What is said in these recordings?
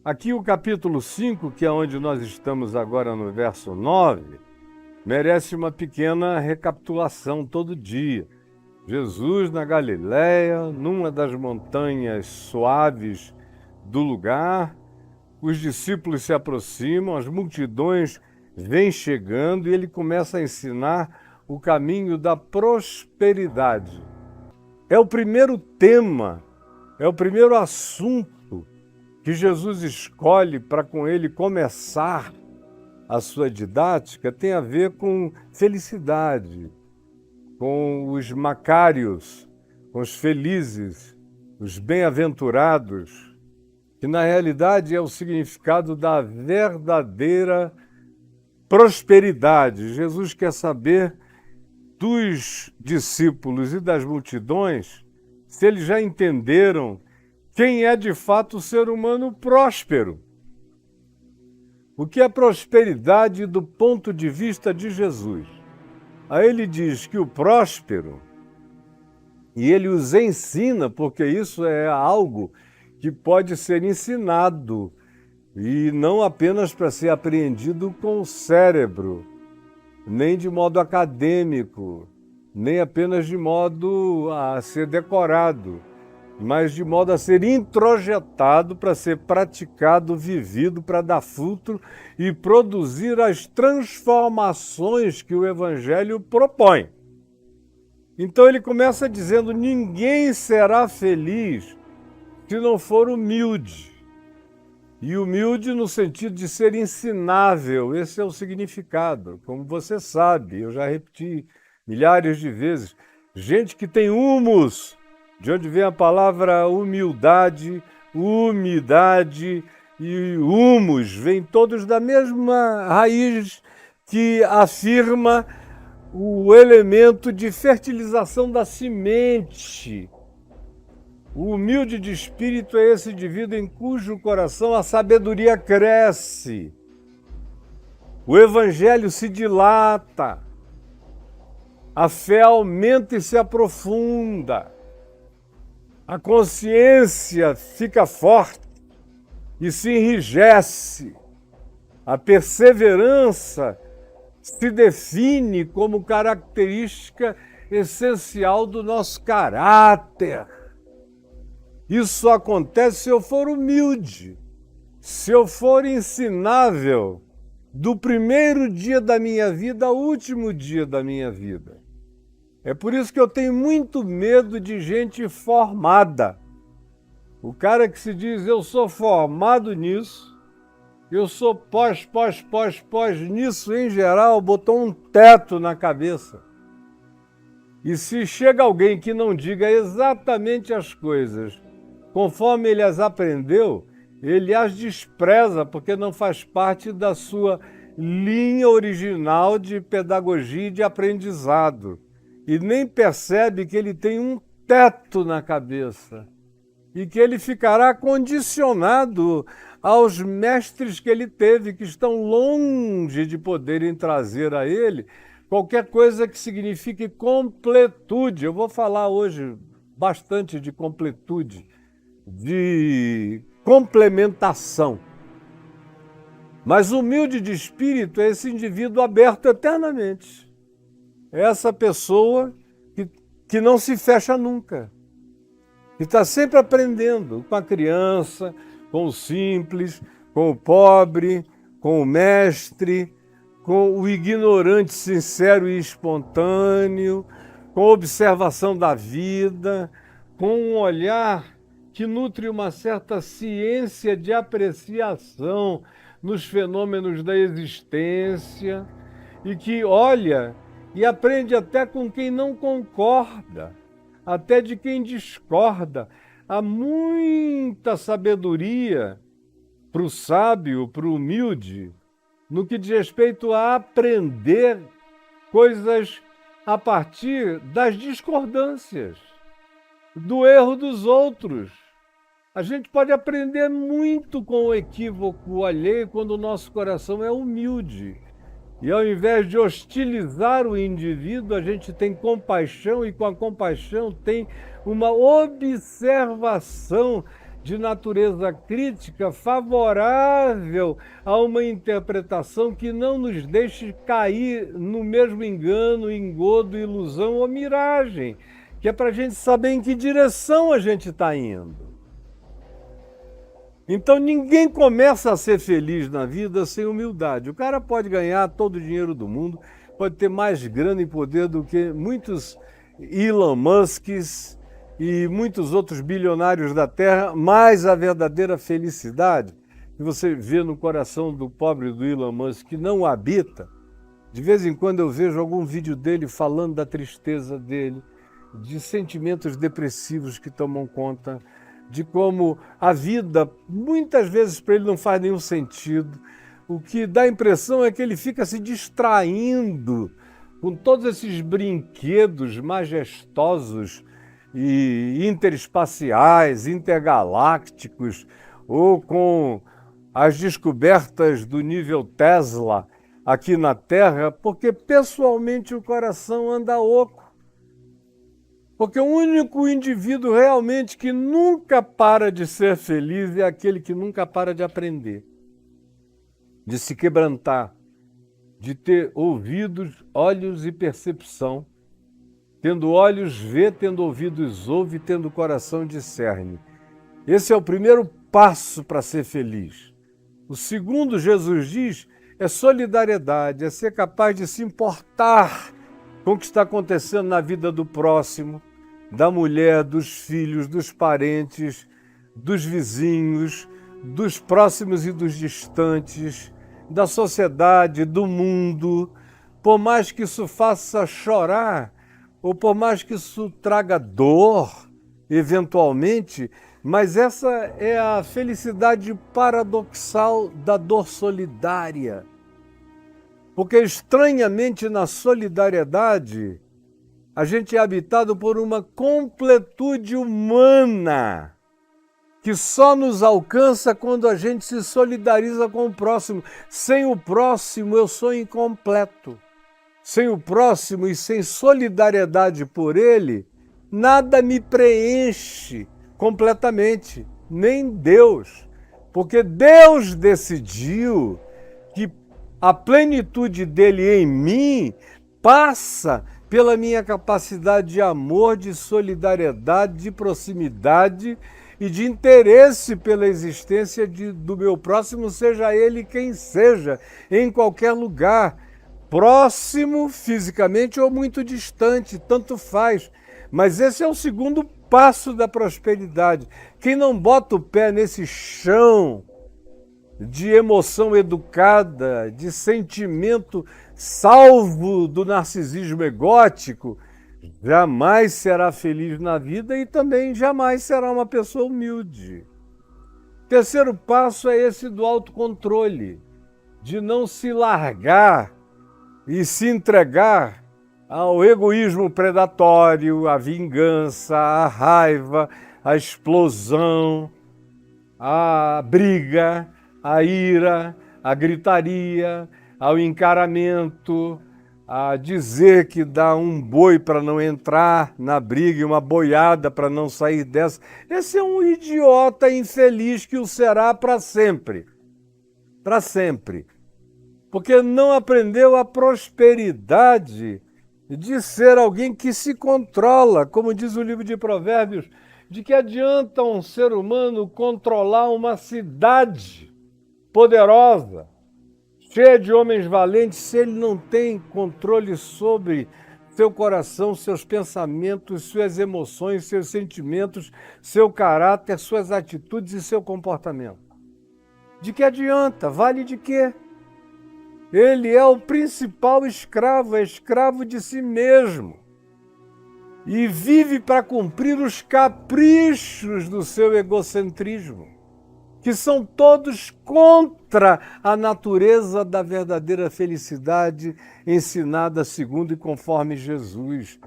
Aqui o capítulo 5, que é onde nós estamos agora no verso 9, merece uma pequena recapitulação todo dia. Jesus na Galileia, numa das montanhas suaves do lugar, os discípulos se aproximam, as multidões vêm chegando e ele começa a ensinar o caminho da prosperidade. É o primeiro tema, é o primeiro assunto que Jesus escolhe para com ele começar a sua didática, tem a ver com felicidade, com os macários, com os felizes, os bem-aventurados, que na realidade é o significado da verdadeira prosperidade. Jesus quer saber dos discípulos e das multidões se eles já entenderam quem é de fato o ser humano próspero. O que é prosperidade do ponto de vista de Jesus? Aí ele diz que o próspero, e ele os ensina, porque isso é algo que pode ser ensinado, e não apenas para ser apreendido com o cérebro, nem de modo acadêmico, nem apenas de modo a ser decorado, mas de modo a ser introjetado para ser praticado, vivido, para dar fruto e produzir as transformações que o Evangelho propõe. Então ele começa dizendo: ninguém será feliz se não for humilde. E humilde no sentido de ser ensinável, esse é o significado. Como você sabe, eu já repeti milhares de vezes, gente que tem humus, de onde vem a palavra humildade, umidade e humus, vêm todos da mesma raiz que afirma o elemento de fertilização da semente. O humilde de espírito é esse indivíduo em cujo coração a sabedoria cresce, o evangelho se dilata, a fé aumenta e se aprofunda, a consciência fica forte e se enrijece, a perseverança se define como característica essencial do nosso caráter. Isso acontece se eu for humilde, se eu for ensinável do primeiro dia da minha vida ao último dia da minha vida. É por isso que eu tenho muito medo de gente formada. O cara que se diz, eu sou formado nisso, eu sou pós nisso em geral, botou um teto na cabeça. E se chega alguém que não diga exatamente as coisas conforme ele as aprendeu, ele as despreza porque não faz parte da sua linha original de pedagogia e de aprendizado. E nem percebe que ele tem um teto na cabeça e que ele ficará condicionado aos mestres que ele teve, que estão longe de poderem trazer a ele qualquer coisa que signifique completude. Eu vou falar hoje bastante de completude, de complementação. Mas humilde de espírito é esse indivíduo aberto eternamente. É essa pessoa que não se fecha nunca, que está sempre aprendendo com a criança, com o simples, com o pobre, com o mestre, com o ignorante sincero e espontâneo, com a observação da vida, com um olhar que nutre uma certa ciência de apreciação nos fenômenos da existência e que olha e aprende até com quem não concorda, até de quem discorda. Há muita sabedoria para o sábio, para o humilde, no que diz respeito a aprender coisas a partir das discordâncias, do erro dos outros. A gente pode aprender muito com o equívoco alheio quando o nosso coração é humilde. E ao invés de hostilizar o indivíduo, a gente tem compaixão, e com a compaixão tem uma observação de natureza crítica favorável a uma interpretação que não nos deixe cair no mesmo engano, engodo, ilusão ou miragem, que é para a gente saber em que direção a gente está indo. Então ninguém começa a ser feliz na vida sem humildade. O cara pode ganhar todo o dinheiro do mundo, pode ter mais grana e poder do que muitos Elon Musks e muitos outros bilionários da Terra, mas a verdadeira felicidade que você vê no coração do pobre do Elon Musk, que não habita. De vez em quando eu vejo algum vídeo dele falando da tristeza dele, de sentimentos depressivos que tomam conta, de como a vida, muitas vezes para ele não faz nenhum sentido. O que dá a impressão é que ele fica se distraindo com todos esses brinquedos majestosos e interespaciais, intergalácticos, ou com as descobertas do nível Tesla aqui na Terra, porque pessoalmente o coração anda oco. Porque o único indivíduo realmente que nunca para de ser feliz é aquele que nunca para de aprender, de se quebrantar, de ter ouvidos, olhos e percepção. Tendo olhos, vê, tendo ouvidos, ouve, tendo coração, discerne. Esse é o primeiro passo para ser feliz. O segundo, Jesus diz, é solidariedade, é ser capaz de se importar com o que está acontecendo na vida do próximo, da mulher, dos filhos, dos parentes, dos vizinhos, dos próximos e dos distantes, da sociedade, do mundo. Por mais que isso faça chorar, ou por mais que isso traga dor, eventualmente, mas essa é a felicidade paradoxal da dor solidária. Porque estranhamente na solidariedade, a gente é habitado por uma completude humana que só nos alcança quando a gente se solidariza com o próximo. Sem o próximo eu sou incompleto. Sem o próximo e sem solidariedade por ele, nada me preenche completamente, nem Deus. Porque Deus decidiu que a plenitude dele em mim passa pela minha capacidade de amor, de solidariedade, de proximidade e de interesse pela existência do meu próximo, seja ele quem seja, em qualquer lugar. Próximo fisicamente ou muito distante, tanto faz. Mas esse é o segundo passo da prosperidade. Quem não bota o pé nesse chão de emoção educada, de sentimento salvo do narcisismo egótico, jamais será feliz na vida e também jamais será uma pessoa humilde. Terceiro passo é esse do autocontrole, de não se largar e se entregar ao egoísmo predatório, à vingança, à raiva, à explosão, à briga, à ira, à gritaria, ao encaramento, a dizer que dá um boi para não entrar na briga e uma boiada para não sair dessa. Esse é um idiota infeliz que o será para sempre. Para sempre. Porque não aprendeu a prosperidade de ser alguém que se controla, como diz o livro de Provérbios, de que adianta um ser humano controlar uma cidade poderosa, cheia de homens valentes, se ele não tem controle sobre seu coração, seus pensamentos, suas emoções, seus sentimentos, seu caráter, suas atitudes e seu comportamento. De que adianta? Vale de quê? Ele é o principal escravo, é escravo de si mesmo. E vive para cumprir os caprichos do seu egocentrismo, que são todos contra a natureza da verdadeira felicidade ensinada segundo e conforme Jesus.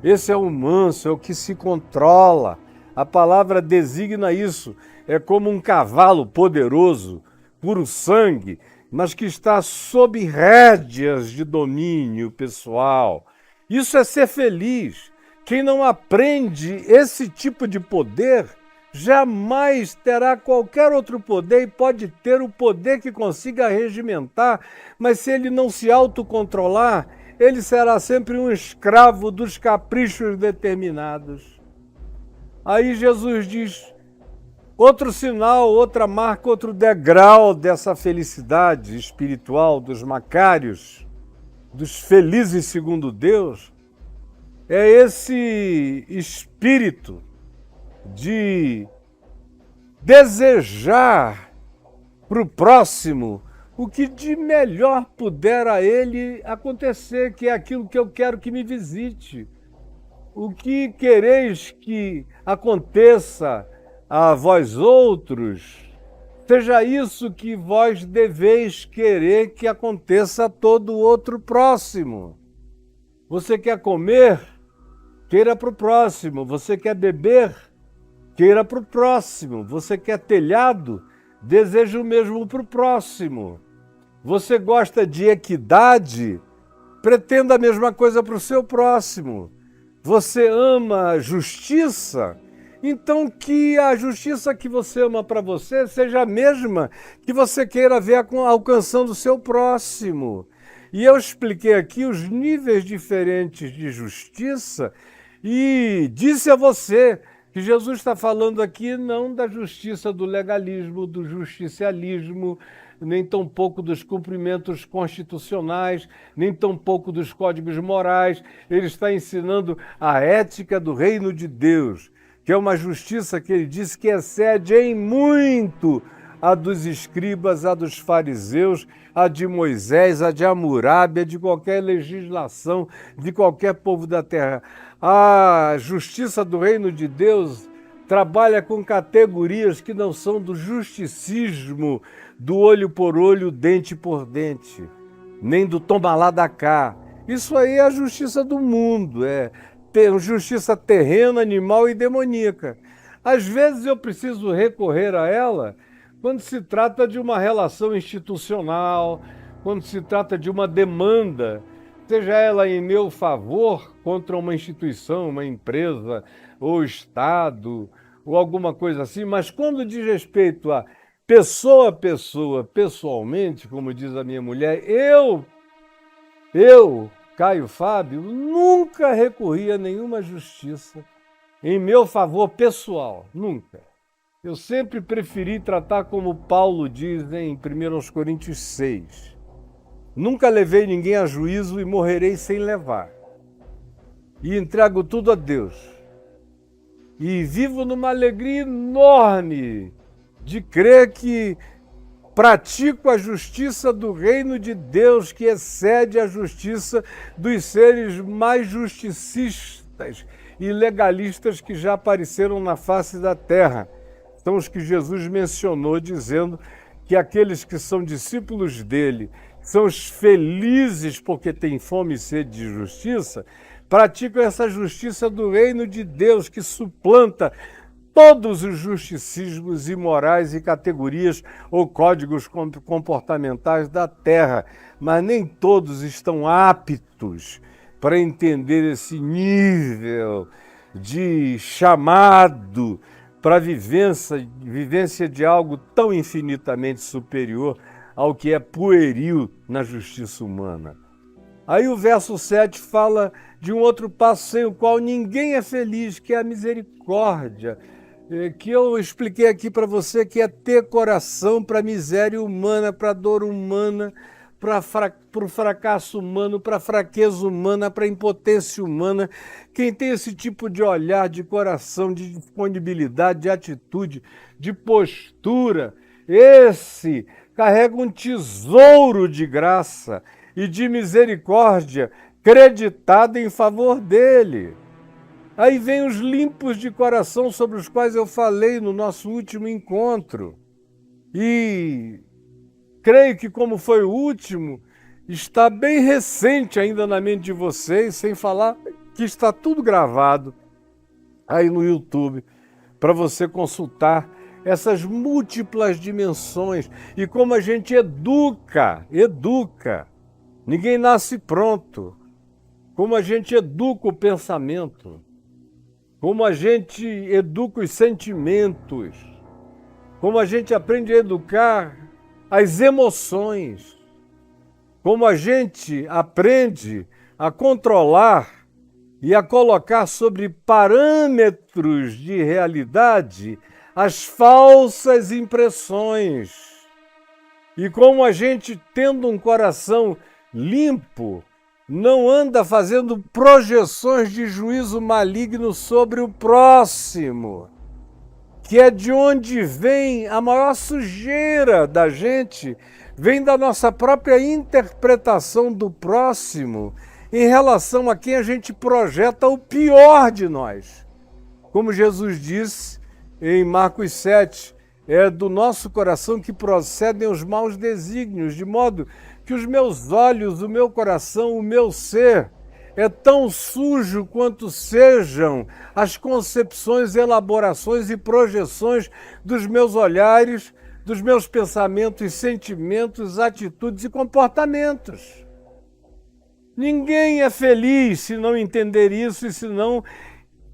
Esse é o manso, é o que se controla. A palavra designa isso. É como um cavalo poderoso, puro sangue, mas que está sob rédeas de domínio pessoal. Isso é ser feliz. Quem não aprende esse tipo de poder jamais terá qualquer outro poder e pode ter o poder que consiga regimentar, mas se ele não se autocontrolar, ele será sempre um escravo dos caprichos determinados. Aí Jesus diz, outro sinal, outra marca, outro degrau dessa felicidade espiritual dos macários, dos felizes segundo Deus, é esse espírito de desejar para o próximo o que de melhor puder a ele acontecer, que é aquilo que eu quero que me visite. O que quereis que aconteça a vós outros, seja isso que vós deveis querer que aconteça a todo outro próximo. Você quer comer? Queira para o próximo. Você quer beber? Queira para o próximo. Você quer telhado? Deseja o mesmo para o próximo. Você gosta de equidade? Pretenda a mesma coisa para o seu próximo. Você ama a justiça? Então que a justiça que você ama para você seja a mesma que você queira ver alcançando o seu próximo. E eu expliquei aqui os níveis diferentes de justiça e disse a você que Jesus está falando aqui não da justiça do legalismo, do justicialismo, nem tampouco dos cumprimentos constitucionais, nem tampouco dos códigos morais. Ele está ensinando a ética do reino de Deus, que é uma justiça que ele disse que excede em muito a dos escribas, a dos fariseus, a de Moisés, a de Hammurabi, a de qualquer legislação, de qualquer povo da terra. A justiça do reino de Deus trabalha com categorias que não são do justicismo, do olho por olho, dente por dente, nem do toma lá da cá. Isso aí é a justiça do mundo, é justiça terrena, animal e demoníaca. Às vezes eu preciso recorrer a ela quando se trata de uma relação institucional, quando se trata de uma demanda, seja ela em meu favor contra uma instituição, uma empresa, ou Estado, ou alguma coisa assim, mas quando diz respeito a pessoa a pessoa, pessoalmente, como diz a minha mulher, eu, Caio Fábio, nunca recorri a nenhuma justiça em meu favor pessoal, nunca. Eu sempre preferi tratar como Paulo diz em 1 Coríntios 6. Nunca levei ninguém a juízo e morrerei sem levar. E entrego tudo a Deus. E vivo numa alegria enorme de crer que pratico a justiça do reino de Deus, que excede a justiça dos seres mais justicistas e legalistas que já apareceram na face da terra. São os que Jesus mencionou, dizendo que aqueles que são discípulos dele, são os felizes porque têm fome e sede de justiça, praticam essa justiça do reino de Deus, que suplanta todos os justicismos imorais e categorias ou códigos comportamentais da terra, mas nem todos estão aptos para entender esse nível de chamado para a vivência de algo tão infinitamente superior ao que é pueril na justiça humana. Aí o verso 7 fala de um outro passo sem o qual ninguém é feliz, que é a misericórdia, que eu expliquei aqui para você, que é ter coração para a miséria humana, para a dor humana, para o fracasso humano, para a fraqueza humana, para a impotência humana. Quem tem esse tipo de olhar, de coração, de disponibilidade, de atitude, de postura, esse carrega um tesouro de graça e de misericórdia creditado em favor dele. Aí vem os limpos de coração sobre os quais eu falei no nosso último encontro. E creio que, como foi o último, está bem recente ainda na mente de vocês, sem falar que está tudo gravado aí no YouTube, para você consultar essas múltiplas dimensões e como a gente educa. Ninguém nasce pronto. Como a gente educa o pensamento, como a gente educa os sentimentos, como a gente aprende a educar as emoções, como a gente aprende a controlar e a colocar sobre parâmetros de realidade as falsas impressões. E como a gente, tendo um coração limpo, não anda fazendo projeções de juízo maligno sobre o próximo, que é de onde vem a maior sujeira da gente, vem da nossa própria interpretação do próximo em relação a quem a gente projeta o pior de nós. Como Jesus disse em Marcos 7, é do nosso coração que procedem os maus desígnios, de modo que os meus olhos, o meu coração, o meu ser é tão sujo quanto sejam as concepções, elaborações e projeções dos meus olhares, dos meus pensamentos, sentimentos, atitudes e comportamentos. Ninguém é feliz se não entender isso e se não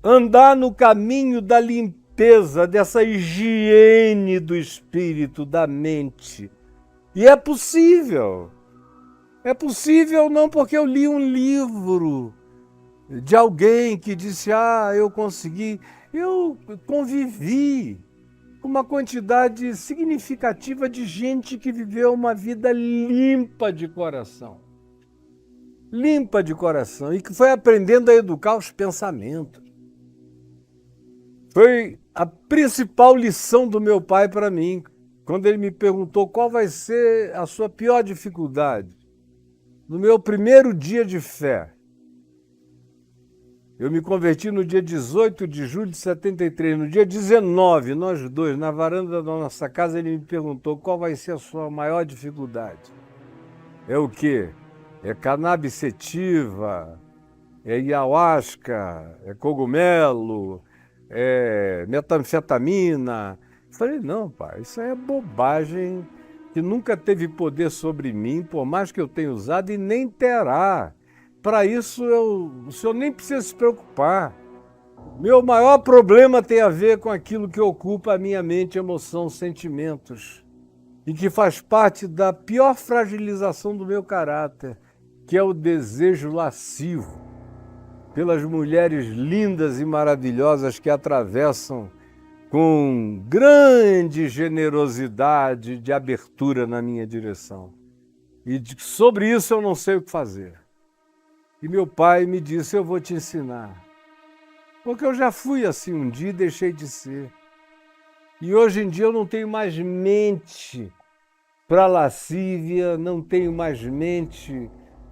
andar no caminho da limpeza, dessa higiene do espírito, da mente. E é possível. É possível não porque eu li um livro de alguém que disse, eu consegui. Eu convivi com uma quantidade significativa de gente que viveu uma vida limpa de coração. Limpa de coração e que foi aprendendo a educar os pensamentos. Foi a principal lição do meu pai para mim, quando ele me perguntou qual vai ser a sua pior dificuldade. No meu primeiro dia de fé, eu me converti no dia 18 de julho de 73. No dia 19, nós dois, na varanda da nossa casa, ele me perguntou qual vai ser a sua maior dificuldade. É o quê? É cannabis sativa, é ayahuasca, é cogumelo, é metanfetamina. Eu falei, não, pai, isso aí é bobagem que nunca teve poder sobre mim, por mais que eu tenha usado, e nem terá. Para isso, o senhor nem precisa se preocupar. Meu maior problema tem a ver com aquilo que ocupa a minha mente, emoção, sentimentos, e que faz parte da pior fragilização do meu caráter, que é o desejo lascivo pelas mulheres lindas e maravilhosas que atravessam com grande generosidade de abertura na minha direção. E sobre isso eu não sei o que fazer. E meu pai me disse, eu vou te ensinar. Porque eu já fui assim um dia e deixei de ser. E hoje em dia eu não tenho mais mente para lascívia, não tenho mais mente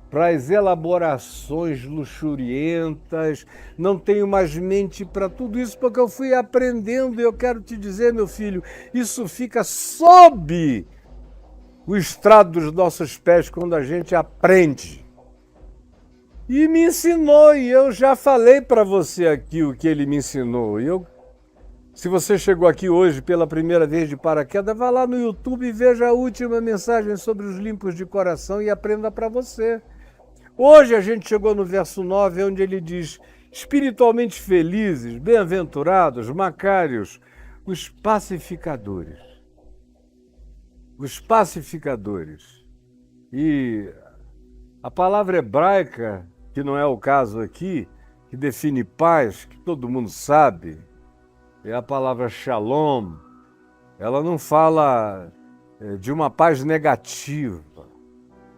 para as elaborações luxurientas, não tenho mais mente para tudo isso, porque eu fui aprendendo, e eu quero te dizer, meu filho, isso fica sob o estrado dos nossos pés quando a gente aprende. E me ensinou, e eu já falei para você aqui o que ele me ensinou. Se você chegou aqui hoje pela primeira vez de paraquedas, vá lá no YouTube e veja a última mensagem sobre os limpos de coração e aprenda para você. Hoje a gente chegou no verso 9, onde ele diz, espiritualmente felizes, bem-aventurados, macários, os pacificadores. Os pacificadores. E a palavra hebraica, que não é o caso aqui, que define paz, que todo mundo sabe, é a palavra shalom. Ela não fala de uma paz negativa,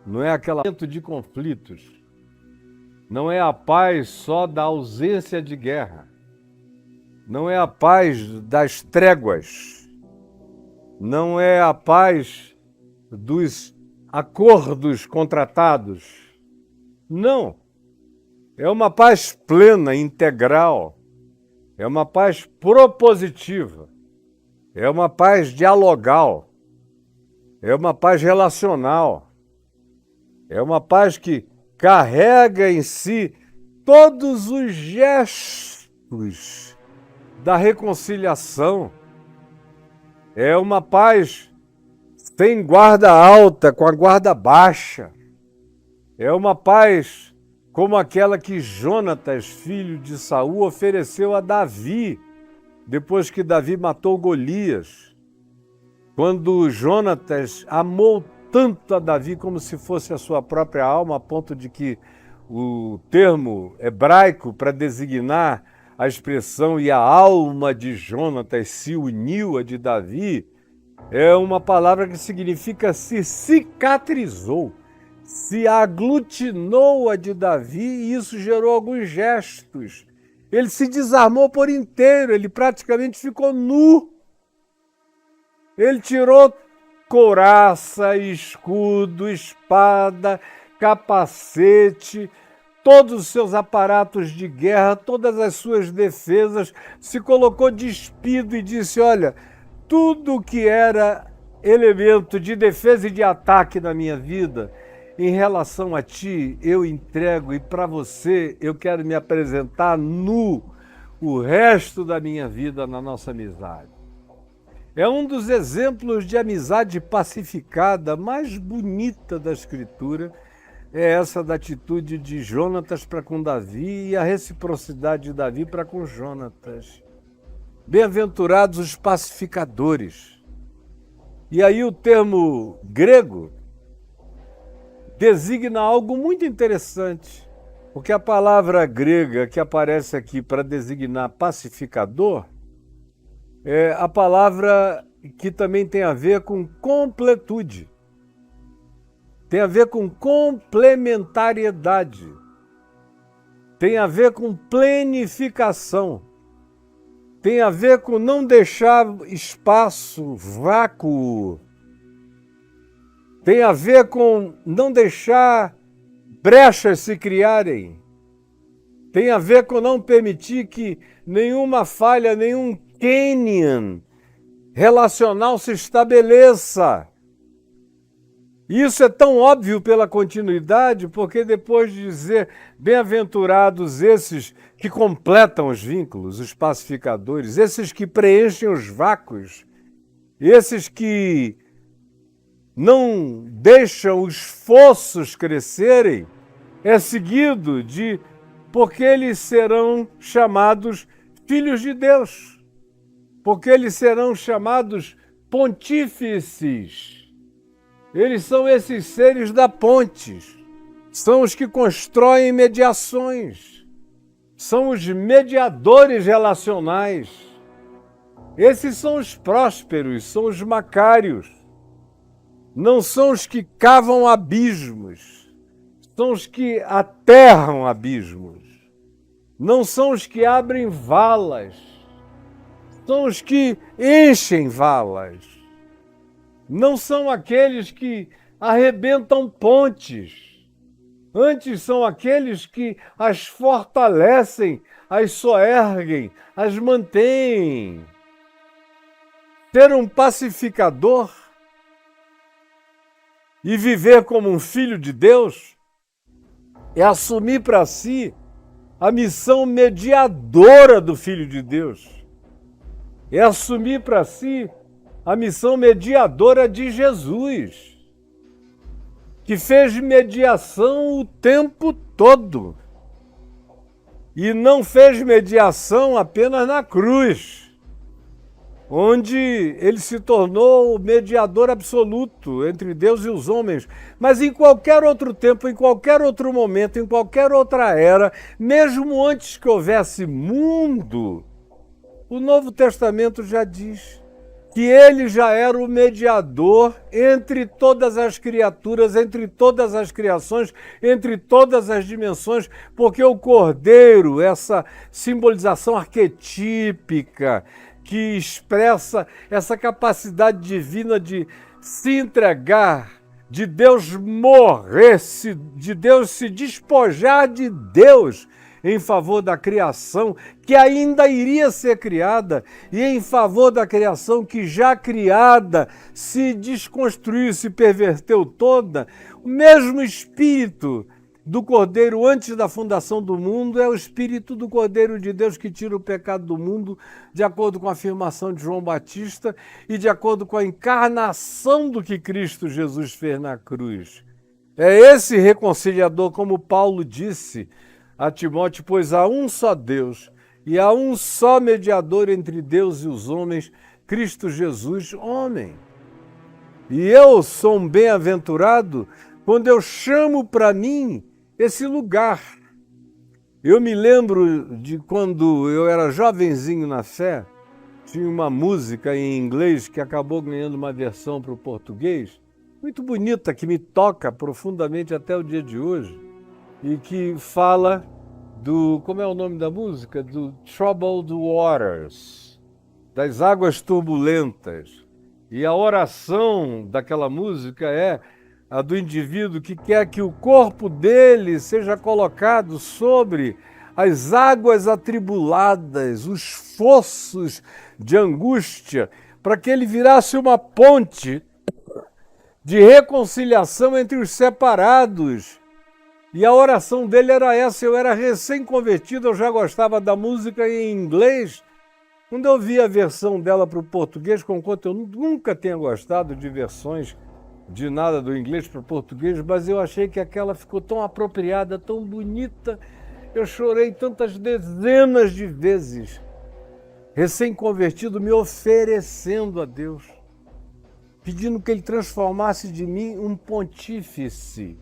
não é aquele momento de conflitos, não é a paz só da ausência de guerra, não é a paz das tréguas, não é a paz dos acordos contratados, não. É uma paz plena, integral, é uma paz propositiva, é uma paz dialogal, é uma paz relacional, é uma paz que carrega em si todos os gestos da reconciliação. É uma paz sem guarda alta, com a guarda baixa. É uma paz como aquela que Jonatas, filho de Saul, ofereceu a Davi, depois que Davi matou Golias. Quando Jonatas amou tanto a Davi como se fosse a sua própria alma, a ponto de que o termo hebraico para designar a expressão "e a alma de Jonatas se uniu à de Davi", é uma palavra que significa se cicatrizou, se aglutinou a de Davi, e isso gerou alguns gestos. Ele se desarmou por inteiro, ele praticamente ficou nu. Ele tirou couraça, escudo, espada, capacete, todos os seus aparatos de guerra, todas as suas defesas, se colocou despido e disse: olha, tudo que era elemento de defesa e de ataque na minha vida, em relação a ti, eu entrego, e para você eu quero me apresentar nu o resto da minha vida na nossa amizade. É um dos exemplos de amizade pacificada mais bonita da Escritura, é essa da atitude de Jonatas para com Davi e a reciprocidade de Davi para com Jonatas. Bem-aventurados os pacificadores. E aí o termo grego designa algo muito interessante, porque a palavra grega que aparece aqui para designar pacificador é a palavra que também tem a ver com completude, tem a ver com complementariedade, tem a ver com plenificação, tem a ver com não deixar espaço, vácuo, tem a ver com não deixar brechas se criarem, tem a ver com não permitir que nenhuma falha, nenhum cânion relacional se estabeleça. Isso é tão óbvio pela continuidade, porque depois de dizer bem-aventurados esses que completam os vínculos, os pacificadores, esses que preenchem os vácuos, esses que não deixam os fossos crescerem, é seguido de porque eles serão chamados filhos de Deus, porque eles serão chamados pontífices. Eles são esses seres da ponte, são os que constroem mediações, são os mediadores relacionais. Esses são os prósperos, são os macários. Não são os que cavam abismos, são os que aterram abismos. Não são os que abrem valas, são os que enchem valas. Não são aqueles que arrebentam pontes, antes são aqueles que as fortalecem, as soerguem, as mantêm. Ser um pacificador e viver como um filho de Deus é assumir para si a missão mediadora do Filho de Deus. É assumir para si a missão mediadora de Jesus, que fez mediação o tempo todo. E não fez mediação apenas na cruz, onde ele se tornou o mediador absoluto entre Deus e os homens. Mas em qualquer outro tempo, em qualquer outro momento, em qualquer outra era, mesmo antes que houvesse mundo, o Novo Testamento já diz que ele já era o mediador entre todas as criaturas, entre todas as criações, entre todas as dimensões, porque o Cordeiro, essa simbolização arquetípica, que expressa essa capacidade divina de se entregar, de Deus morrer, de Deus se despojar de Deus em favor da criação que ainda iria ser criada e em favor da criação que já criada se desconstruiu, se perverteu toda. O mesmo Espírito do Cordeiro antes da fundação do mundo é o Espírito do Cordeiro de Deus que tira o pecado do mundo, de acordo com a afirmação de João Batista e de acordo com a encarnação do que Cristo Jesus fez na cruz. É esse reconciliador, como Paulo disse a Timóteo, pois há um só Deus e há um só mediador entre Deus e os homens, Cristo Jesus, homem. E eu sou um bem-aventurado quando eu chamo para mim esse lugar. Eu me lembro de quando eu era jovenzinho na fé, tinha uma música em inglês que acabou ganhando uma versão para o português, muito bonita, que me toca profundamente até o dia de hoje, e que fala do, como é o nome da música? Do Troubled Waters, das águas turbulentas. E a oração daquela música é a do indivíduo que quer que o corpo dele seja colocado sobre as águas atribuladas, os fossos de angústia, para que ele virasse uma ponte de reconciliação entre os separados. E a oração dele era essa. Eu era recém-convertido, eu já gostava da música em inglês. Quando eu vi a versão dela para o português, conquanto eu nunca tenha gostado de versões de nada do inglês para o português, mas eu achei que aquela ficou tão apropriada, tão bonita. Eu chorei tantas dezenas de vezes, recém-convertido, me oferecendo a Deus, pedindo que Ele transformasse de mim um pontífice,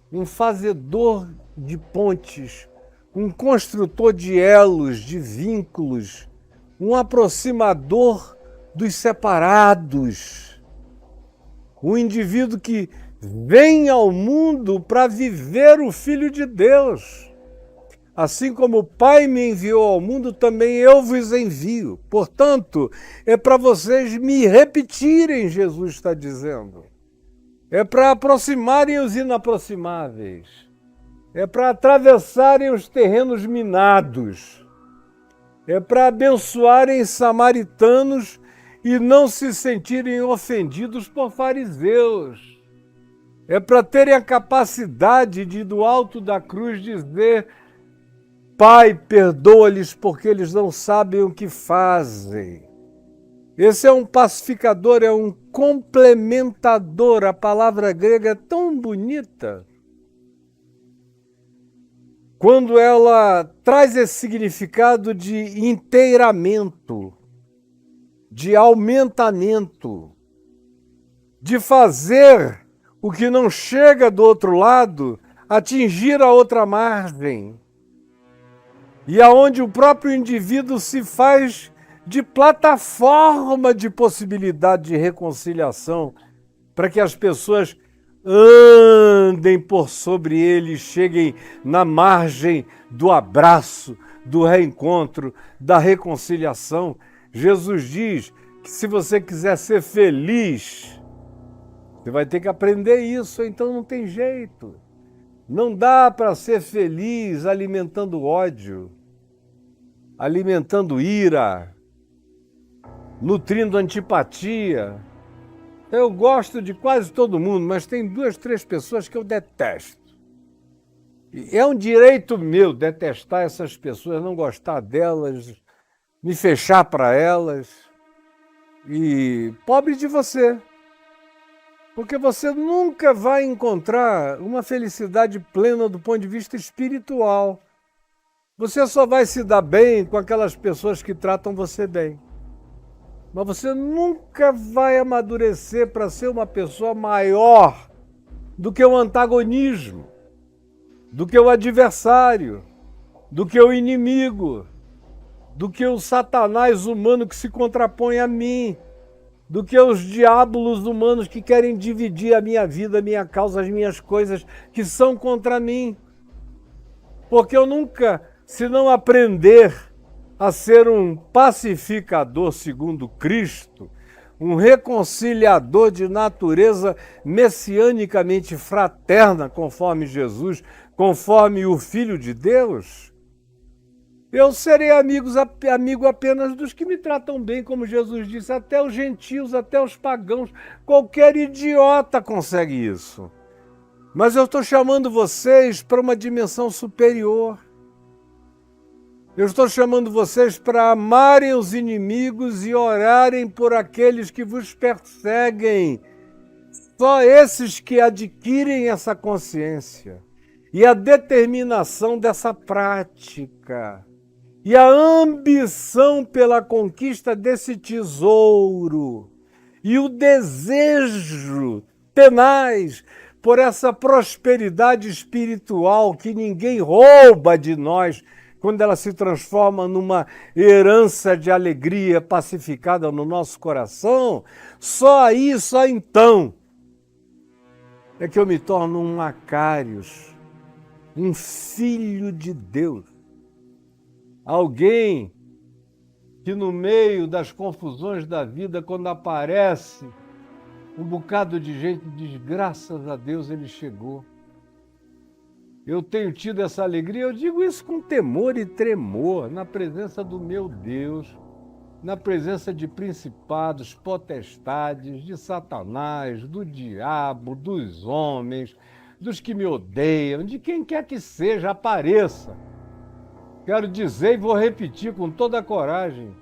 um fazedor de pontes, um construtor de elos, de vínculos, um aproximador dos separados, um indivíduo que vem ao mundo para viver o Filho de Deus. Assim como o Pai me enviou ao mundo, também eu vos envio. Portanto, é para vocês me repetirem, Jesus está dizendo. É para aproximarem os inaproximáveis. É para atravessarem os terrenos minados. É para abençoarem samaritanos e não se sentirem ofendidos por fariseus. É para terem a capacidade de, do alto da cruz, dizer: Pai, perdoa-lhes porque eles não sabem o que fazem. Esse é um pacificador, é um complementador. A palavra grega é tão bonita. Quando ela traz esse significado de inteiramento, de aumentamento, de fazer o que não chega do outro lado atingir a outra margem. E aonde o próprio indivíduo se faz de plataforma de possibilidade de reconciliação, para que as pessoas andem por sobre ele, cheguem na margem do abraço, do reencontro, da reconciliação. Jesus diz que se você quiser ser feliz, você vai ter que aprender isso, então não tem jeito. Não dá para ser feliz alimentando ódio, alimentando ira, nutrindo antipatia. Eu gosto de quase todo mundo, mas tem 2, 3 pessoas que eu detesto. E é um direito meu detestar essas pessoas, não gostar delas, me fechar para elas. E pobre de você, porque você nunca vai encontrar uma felicidade plena do ponto de vista espiritual. Você só vai se dar bem com aquelas pessoas que tratam você bem. Mas você nunca vai amadurecer para ser uma pessoa maior do que o antagonismo, do que o adversário, do que o inimigo, do que o Satanás humano que se contrapõe a mim, do que os diabolos humanos que querem dividir a minha vida, a minha causa, as minhas coisas, que são contra mim. Porque eu nunca, se não aprender a ser um pacificador segundo Cristo, um reconciliador de natureza messianicamente fraterna, conforme Jesus, conforme o Filho de Deus, eu serei amigo apenas dos que me tratam bem, como Jesus disse, até os gentios, até os pagãos. Qualquer idiota consegue isso. Mas eu estou chamando vocês para uma dimensão superior. Eu estou chamando vocês para amarem os inimigos e orarem por aqueles que vos perseguem. Só esses que adquirem essa consciência e a determinação dessa prática e a ambição pela conquista desse tesouro e o desejo tenaz por essa prosperidade espiritual que ninguém rouba de nós quando ela se transforma numa herança de alegria pacificada no nosso coração, só aí, só então, é que eu me torno um Macários, um filho de Deus. Alguém que no meio das confusões da vida, quando aparece um bocado de gente, diz, graças a Deus ele chegou. Eu tenho tido essa alegria, eu digo isso com temor e tremor, na presença do meu Deus, na presença de principados, potestades, de Satanás, do diabo, dos homens, dos que me odeiam, de quem quer que seja, apareça. Quero dizer e vou repetir com toda a coragem,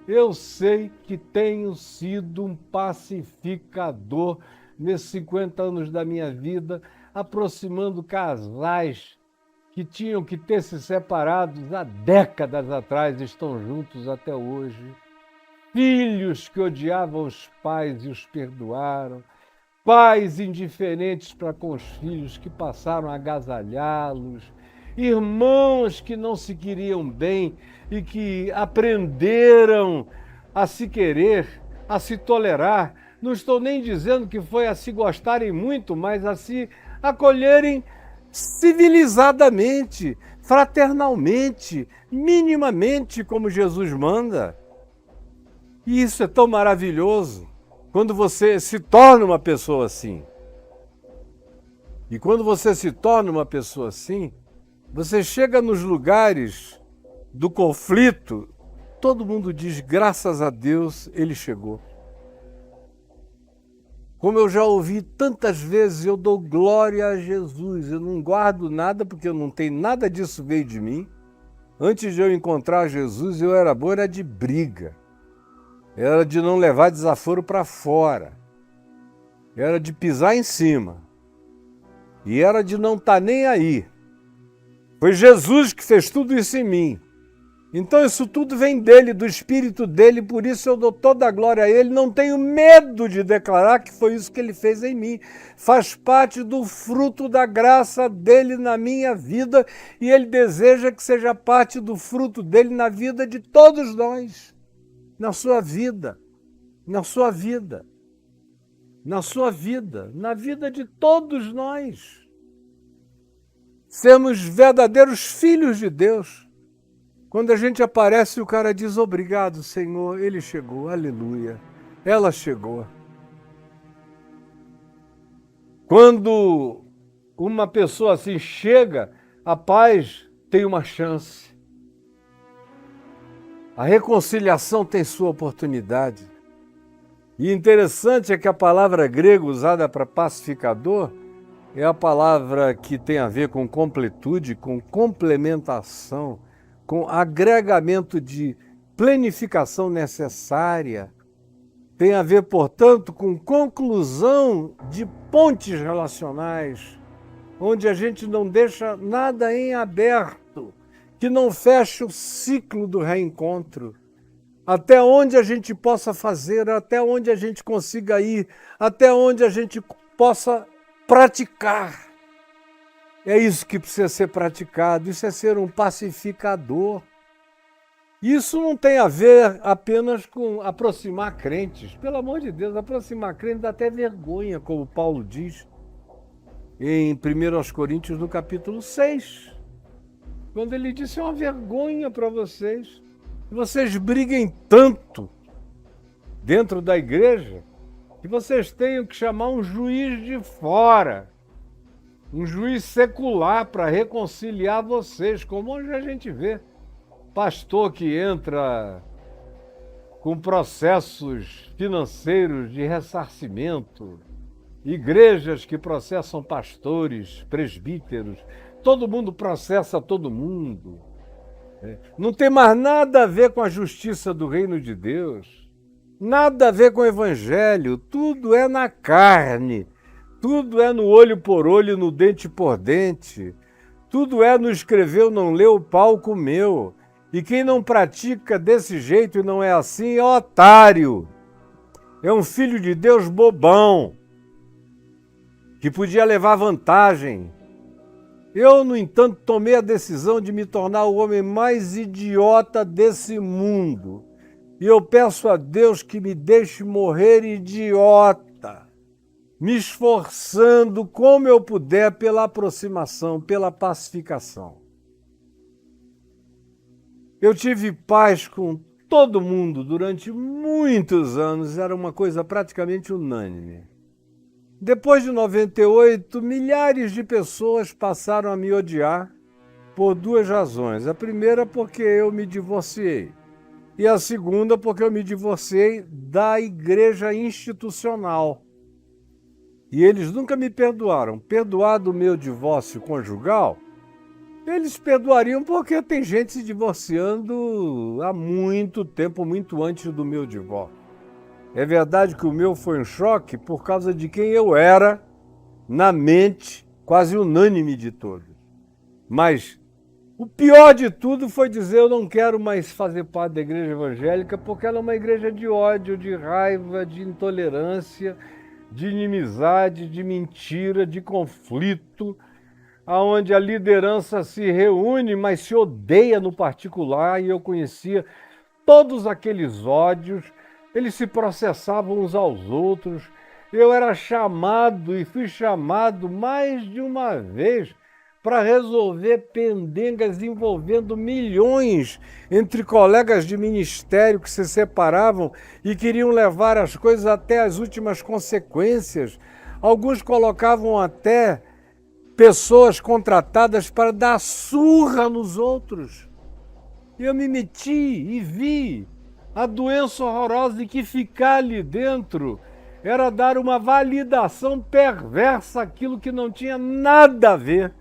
eu sei que tenho sido um pacificador nesses 50 anos da minha vida, aproximando casais que tinham que ter se separados há décadas atrás, estão juntos até hoje. Filhos que odiavam os pais e os perdoaram. Pais indiferentes para com os filhos que passaram a agasalhá-los. Irmãos que não se queriam bem e que aprenderam a se querer, a se tolerar. Não estou nem dizendo que foi a se gostarem muito, mas a se acolherem civilizadamente, fraternalmente, minimamente, como Jesus manda. E isso é tão maravilhoso quando você se torna uma pessoa assim. E quando você se torna uma pessoa assim, você chega nos lugares do conflito, todo mundo diz, graças a Deus, ele chegou. Como eu já ouvi tantas vezes, eu dou glória a Jesus, eu não guardo nada porque eu não tenho nada disso veio de mim. Antes de eu encontrar Jesus, eu era boa, era de briga. Era de não levar desaforo para fora. Era de pisar em cima. E era de não estar nem aí. Foi Jesus que fez tudo isso em mim. Então isso tudo vem dele, do Espírito dele, por isso eu dou toda a glória a ele, não tenho medo de declarar que foi isso que ele fez em mim. Faz parte do fruto da graça dele na minha vida e ele deseja que seja parte do fruto dele na vida de todos nós. Na sua vida, na sua vida, na sua vida, na vida de todos nós. Sermos verdadeiros filhos de Deus. Quando a gente aparece, o cara diz, obrigado, Senhor, ele chegou, aleluia, ela chegou. Quando uma pessoa assim chega, a paz tem uma chance. A reconciliação tem sua oportunidade. E interessante é que a palavra grega usada para pacificador é a palavra que tem a ver com completude, com complementação, com agregamento de planificação necessária. Tem a ver, portanto, com conclusão de pontes relacionais, onde a gente não deixa nada em aberto, que não feche o ciclo do reencontro, até onde a gente possa fazer, até onde a gente consiga ir, até onde a gente possa praticar. É isso que precisa ser praticado, isso é ser um pacificador. Isso não tem a ver apenas com aproximar crentes. Pelo amor de Deus, aproximar crentes dá até vergonha, como Paulo diz em 1 Coríntios, no capítulo 6. Quando ele disse, é uma vergonha para vocês. Vocês briguem tanto dentro da igreja que vocês tenham que chamar um juiz de fora, um juiz secular para reconciliar vocês, como hoje a gente vê. Pastor que entra com processos financeiros de ressarcimento, igrejas que processam pastores, presbíteros, todo mundo processa todo mundo. Não tem mais nada a ver com a justiça do reino de Deus, nada a ver com o evangelho, tudo é na carne. tudo é no olho por olho, no dente por dente, tudo é no escreveu, não leu, o pau comeu. E quem não pratica desse jeito e não é assim é otário. É um filho de Deus bobão, que podia levar vantagem. Eu, no entanto, tomei a decisão de me tornar o homem mais idiota desse mundo. E eu peço a Deus que me deixe morrer idiota, me esforçando como eu puder pela aproximação, pela pacificação. Eu tive paz com todo mundo durante muitos anos, era uma coisa praticamente unânime. Depois de 98, milhares de pessoas passaram a me odiar por duas razões. A primeira, porque eu me divorciei. E a segunda, porque eu me divorciei da igreja institucional. E eles nunca me perdoaram. Perdoado o meu divórcio conjugal, eles perdoariam porque tem gente se divorciando há muito tempo, muito antes do meu divórcio. É verdade que o meu foi um choque por causa de quem eu era na mente quase unânime de todos. Mas o pior de tudo foi dizer eu não quero mais fazer parte da igreja evangélica porque ela é uma igreja de ódio, de raiva, de intolerância, de inimizade, de mentira, de conflito, onde a liderança se reúne, mas se odeia no particular, e eu conhecia todos aqueles ódios, eles se processavam uns aos outros. Eu era chamado e fui chamado mais de uma vez para resolver pendengas envolvendo milhões entre colegas de ministério que se separavam e queriam levar as coisas até as últimas consequências. Alguns colocavam até pessoas contratadas para dar surra nos outros. Eu me meti e vi a doença horrorosa de que ficar ali dentro era dar uma validação perversa àquilo que não tinha nada a ver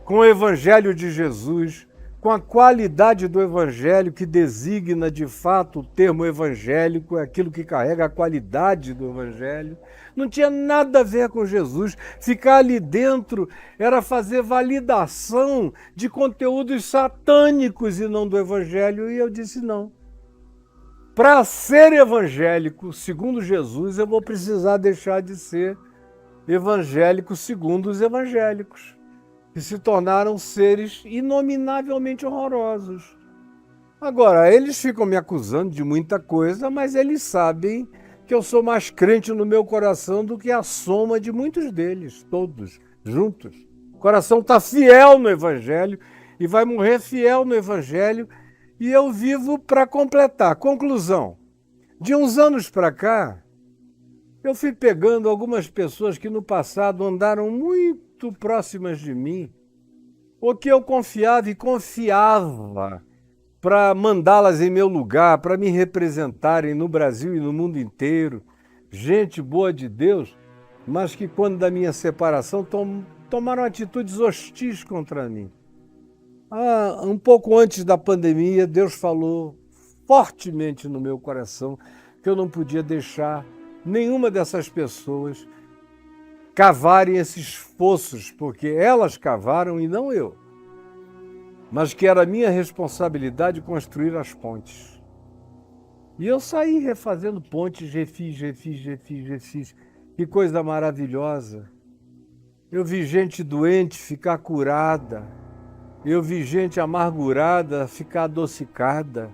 com o Evangelho de Jesus, com a qualidade do Evangelho que designa de fato o termo evangélico, é aquilo que carrega a qualidade do Evangelho. Não tinha nada a ver com Jesus. Ficar ali dentro era fazer validação de conteúdos satânicos e não do Evangelho. E eu disse não. Para ser evangélico, segundo Jesus, eu vou precisar deixar de ser evangélico segundo os evangélicos, que se tornaram seres inominavelmente horrorosos. Agora, eles ficam me acusando de muita coisa, mas eles sabem que eu sou mais crente no meu coração do que a soma de muitos deles, todos juntos. O coração está fiel no Evangelho e vai morrer fiel no Evangelho, e eu vivo para completar. Conclusão: de uns anos para cá, eu fui pegando algumas pessoas que no passado andaram muito próximas de mim, ou que eu confiava e confiava para mandá-las em meu lugar, para me representarem no Brasil e no mundo inteiro. Gente boa de Deus, mas que quando da minha separação tomaram atitudes hostis contra mim. Um pouco antes da pandemia, Deus falou fortemente no meu coração que eu não podia deixar nenhuma dessas pessoas cavarem esses poços, porque elas cavaram e não eu. Mas que era minha responsabilidade construir as pontes. E eu saí refazendo pontes, refiz. Que coisa maravilhosa. Eu vi gente doente ficar curada. Eu vi gente amargurada ficar adocicada.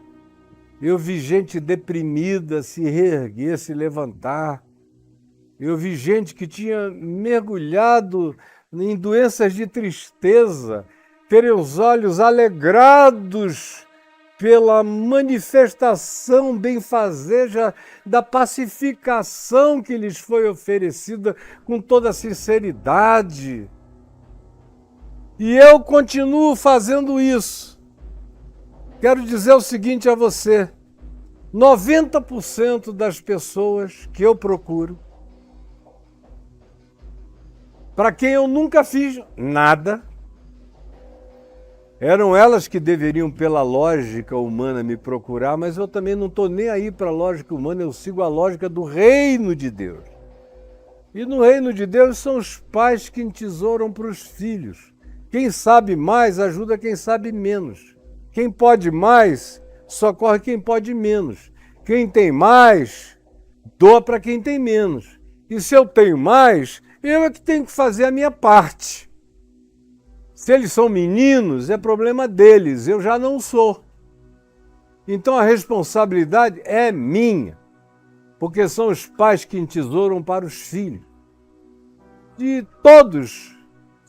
Eu vi gente deprimida se reerguer, se levantar. Eu vi gente que tinha mergulhado em doenças de tristeza, terem os olhos alegrados pela manifestação benfazeja da pacificação que lhes foi oferecida com toda sinceridade. E eu continuo fazendo isso. Quero dizer o seguinte a você: 90% das pessoas que eu procuro, para quem eu nunca fiz nada, eram elas que deveriam, pela lógica humana, me procurar, mas eu também não estou nem aí para a lógica humana, eu sigo a lógica do reino de Deus. E no reino de Deus são os pais que entesouram para os filhos. Quem sabe mais ajuda quem sabe menos. Quem pode mais socorre quem pode menos. Quem tem mais doa para quem tem menos. E se eu tenho mais, eu é que tenho que fazer a minha parte. Se eles são meninos, é problema deles, eu já não sou. Então a responsabilidade é minha, porque são os pais que entesouram para os filhos. De todos,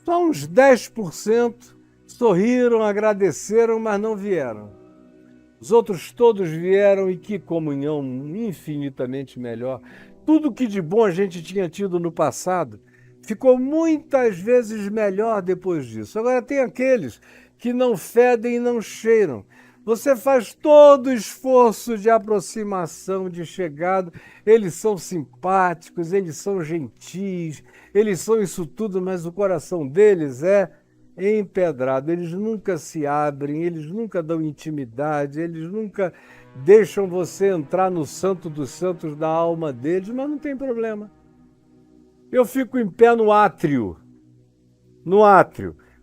só uns 10% sorriram, agradeceram, mas não vieram. Os outros todos vieram, e que comunhão infinitamente melhor. Tudo que de bom a gente tinha tido no passado ficou muitas vezes melhor depois disso. Agora tem aqueles que não fedem e não cheiram. Você faz todo o esforço de aproximação, de chegada, eles são simpáticos, eles são gentis, eles são isso tudo, mas o coração deles é empedrado. Eles nunca se abrem, eles nunca dão intimidade, eles nunca deixam você entrar no santo dos santos da alma deles, mas não tem problema. Eu fico em pé no átrio,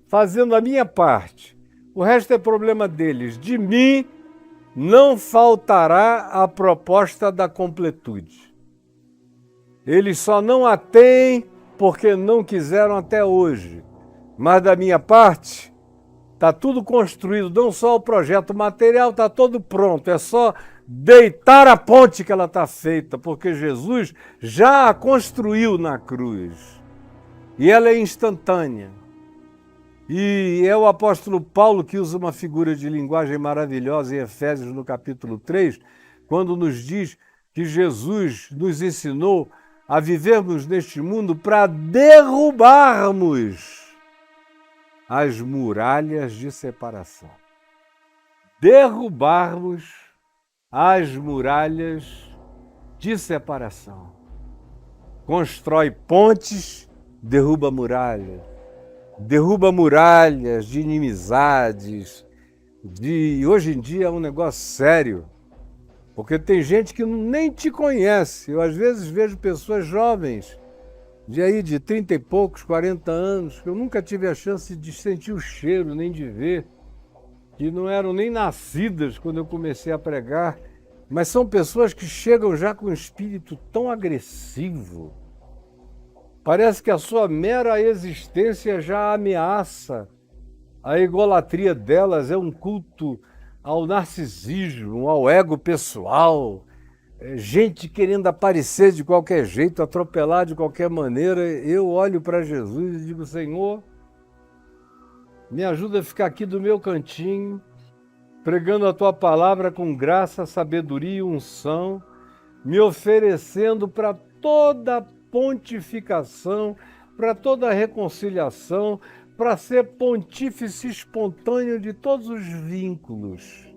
fazendo a minha parte. O resto é problema deles. De mim não faltará a proposta da completude. Eles só não a têm porque não quiseram até hoje. Mas da minha parte, está tudo construído, não só o projeto material, está todo pronto. É só deitar a ponte que ela está feita, porque Jesus já a construiu na cruz. E ela é instantânea. E é o apóstolo Paulo que usa uma figura de linguagem maravilhosa em Efésios, no capítulo 3, quando nos diz que Jesus nos ensinou a vivermos neste mundo para derrubarmos as muralhas de separação. Derrubarmos as muralhas de separação. Constrói pontes, derruba muralhas. Derruba muralhas de inimizades. Hoje em dia é um negócio sério, porque tem gente que nem te conhece. Eu às vezes vejo pessoas jovens, de 30 e poucos, 40 anos, que eu nunca tive a chance de sentir o cheiro, nem de ver, que não eram nem nascidas quando eu comecei a pregar, mas são pessoas que chegam já com um espírito tão agressivo. Parece que a sua mera existência já ameaça. A egolatria delas é um culto ao narcisismo, ao ego pessoal, gente querendo aparecer de qualquer jeito, atropelar de qualquer maneira. Eu olho para Jesus e digo: Senhor, me ajuda a ficar aqui do meu cantinho, pregando a Tua palavra com graça, sabedoria e unção, me oferecendo para toda pontificação, para toda reconciliação, para ser pontífice espontâneo de todos os vínculos.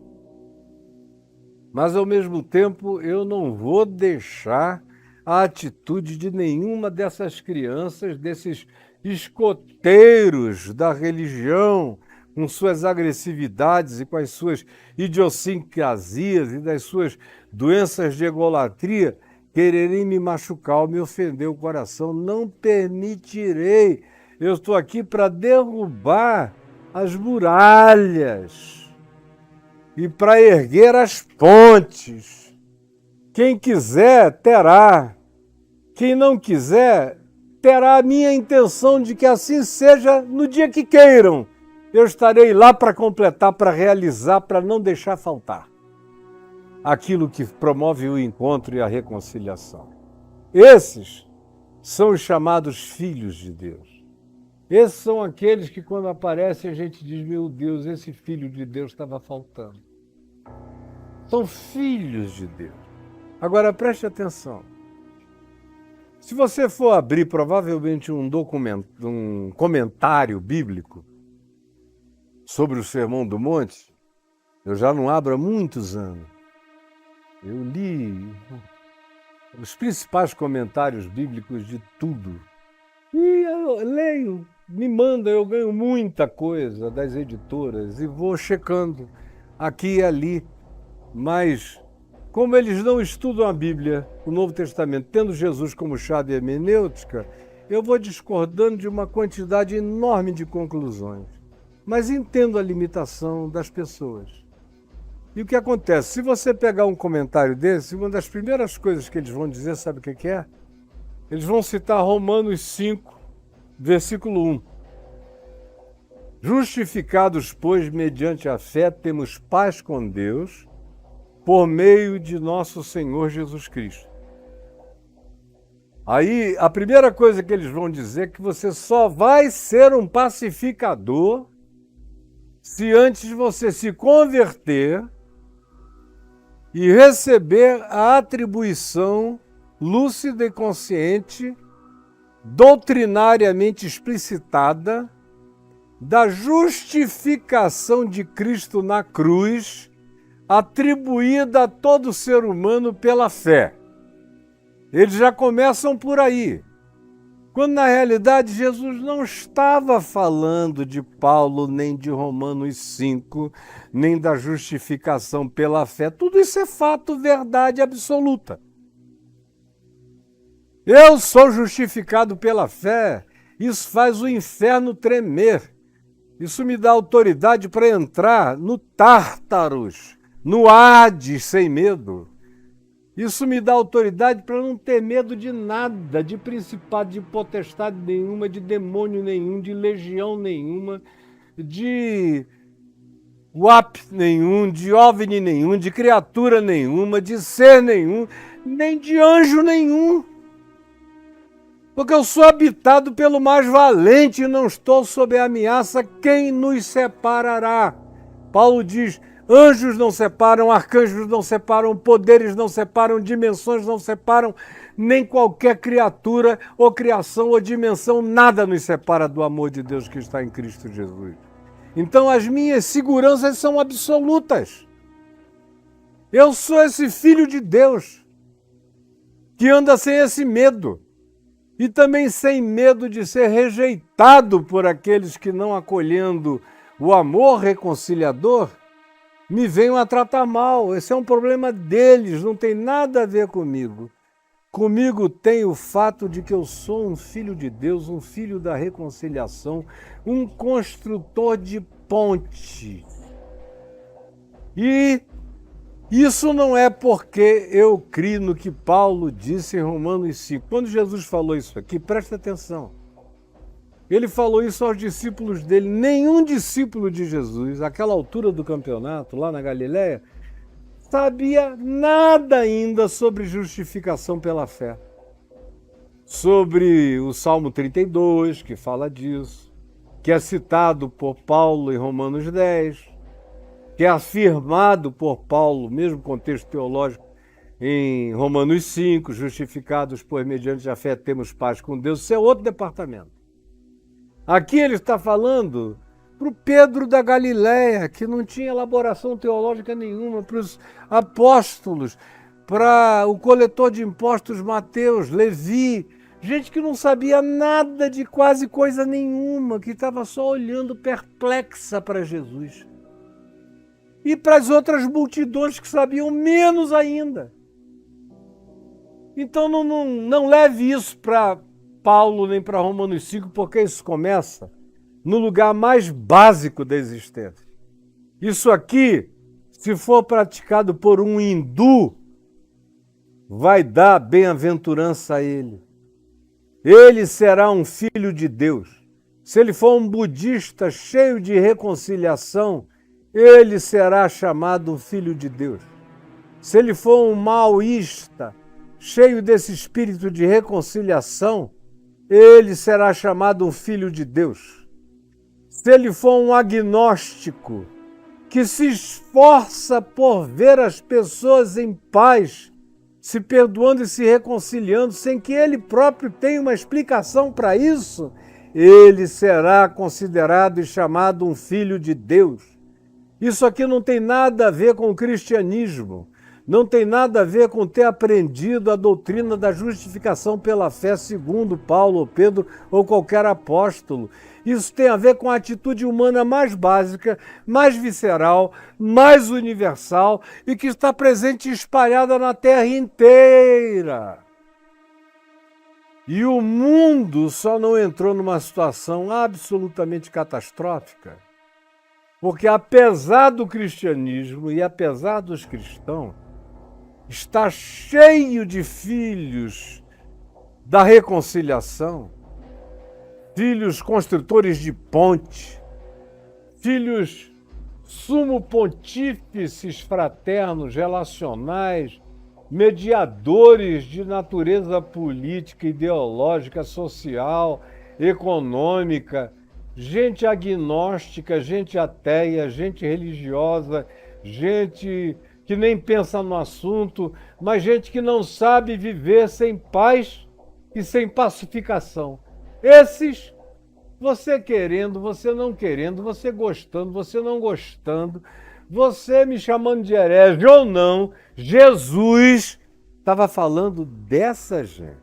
Mas, ao mesmo tempo, eu não vou deixar a atitude de nenhuma dessas crianças, desses escoteiros da religião, com suas agressividades e com as suas idiosincrasias e das suas doenças de egolatria, quererem me machucar ou me ofender o coração. Não permitirei. Eu estou aqui para derrubar as muralhas e para erguer as pontes. Quem quiser, terá. Quem não quiser, terá a minha intenção de que assim seja no dia que queiram. Eu estarei lá para completar, para realizar, para não deixar faltar aquilo que promove o encontro e a reconciliação. Esses são os chamados filhos de Deus. Esses são aqueles que, quando aparecem, a gente diz: meu Deus, esse filho de Deus estava faltando. São filhos de Deus. Agora, preste atenção. Se você for abrir, provavelmente, um comentário bíblico sobre o Sermão do Monte, eu já não abro há muitos anos. Eu li os principais comentários bíblicos de tudo. E eu leio, me manda, eu ganho muita coisa das editoras e vou checando aqui e ali. Mas como eles não estudam a Bíblia, o Novo Testamento, tendo Jesus como chave hermenêutica, eu vou discordando de uma quantidade enorme de conclusões. Mas entendo a limitação das pessoas. E o que acontece? Se você pegar um comentário desse, uma das primeiras coisas que eles vão dizer, sabe o que é? Eles vão citar Romanos 5, versículo 1. Justificados, pois, mediante a fé, temos paz com Deus, por meio de nosso Senhor Jesus Cristo. Aí, a primeira coisa que eles vão dizer é que você só vai ser um pacificador se antes você se converter e receber a atribuição lúcida e consciente, doutrinariamente explicitada, da justificação de Cristo na cruz, atribuída a todo ser humano pela fé. Eles já começam por aí. Quando na realidade Jesus não estava falando de Paulo, nem de Romanos 5, nem da justificação pela fé. Tudo isso é fato, verdade absoluta. Eu sou justificado pela fé. Isso faz o inferno tremer. Isso me dá autoridade para entrar no Tártaros, no Hades sem medo. Isso me dá autoridade para não ter medo de nada, de principado, de potestade nenhuma, de demônio nenhum, de legião nenhuma, de WAP nenhum, de OVNI nenhum, de criatura nenhuma, de ser nenhum, nem de anjo nenhum. Porque eu sou habitado pelo mais valente e não estou sob a ameaça. Quem nos separará? Paulo diz, anjos não separam, arcanjos não separam, poderes não separam, dimensões não separam, nem qualquer criatura ou criação ou dimensão, nada nos separa do amor de Deus que está em Cristo Jesus. Então as minhas seguranças são absolutas. Eu sou esse filho de Deus que anda sem esse medo. E também sem medo de ser rejeitado por aqueles que, não acolhendo o amor reconciliador, me venham a tratar mal. Esse é um problema deles, não tem nada a ver comigo. Comigo tem o fato de que eu sou um filho de Deus, um filho da reconciliação, um construtor de ponte. E isso não é porque eu crio no que Paulo disse em Romanos 5. Quando Jesus falou isso aqui, presta atenção. Ele falou isso aos discípulos dele. Nenhum discípulo de Jesus, àquela altura do campeonato, lá na Galileia, sabia nada ainda sobre justificação pela fé. Sobre o Salmo 32, que fala disso, que é citado por Paulo em Romanos 10, que é afirmado por Paulo, mesmo contexto teológico, em Romanos 5, justificados por mediante a fé temos paz com Deus. Isso é outro departamento. Aqui ele está falando para o Pedro da Galileia, que não tinha elaboração teológica nenhuma, para os apóstolos, para o coletor de impostos Mateus, Levi, gente que não sabia nada de quase coisa nenhuma, que estava só olhando perplexa para Jesus. E para as outras multidões que sabiam menos ainda. Então não leve isso para Paulo nem para Romanos 5, porque isso começa no lugar mais básico da existência. Isso aqui, se for praticado por um hindu, vai dar bem-aventurança a ele. Ele será um filho de Deus. Se ele for um budista cheio de reconciliação, ele será chamado filho de Deus. Se ele for um maoísta, cheio desse espírito de reconciliação, ele será chamado um filho de Deus. Se ele for um agnóstico, que se esforça por ver as pessoas em paz, se perdoando e se reconciliando, sem que ele próprio tenha uma explicação para isso, ele será considerado e chamado um filho de Deus. Isso aqui não tem nada a ver com o cristianismo, Não tem nada a ver com ter aprendido a doutrina da justificação pela fé, segundo Paulo ou Pedro ou qualquer apóstolo. Isso tem a ver com a atitude humana mais básica, mais visceral, mais universal e que está presente e espalhada na terra inteira. E o mundo só não entrou numa situação absolutamente catastrófica, porque apesar do cristianismo e apesar dos cristãos, está cheio de filhos da reconciliação, filhos construtores de ponte, filhos sumo pontífices fraternos, relacionais, mediadores de natureza política, ideológica, social, econômica, gente agnóstica, gente ateia, gente religiosa, gente que nem pensa no assunto, mas gente que não sabe viver sem paz e sem pacificação. Esses, você querendo, você não querendo, você gostando, você não gostando, você me chamando de herege ou não, Jesus estava falando dessa gente.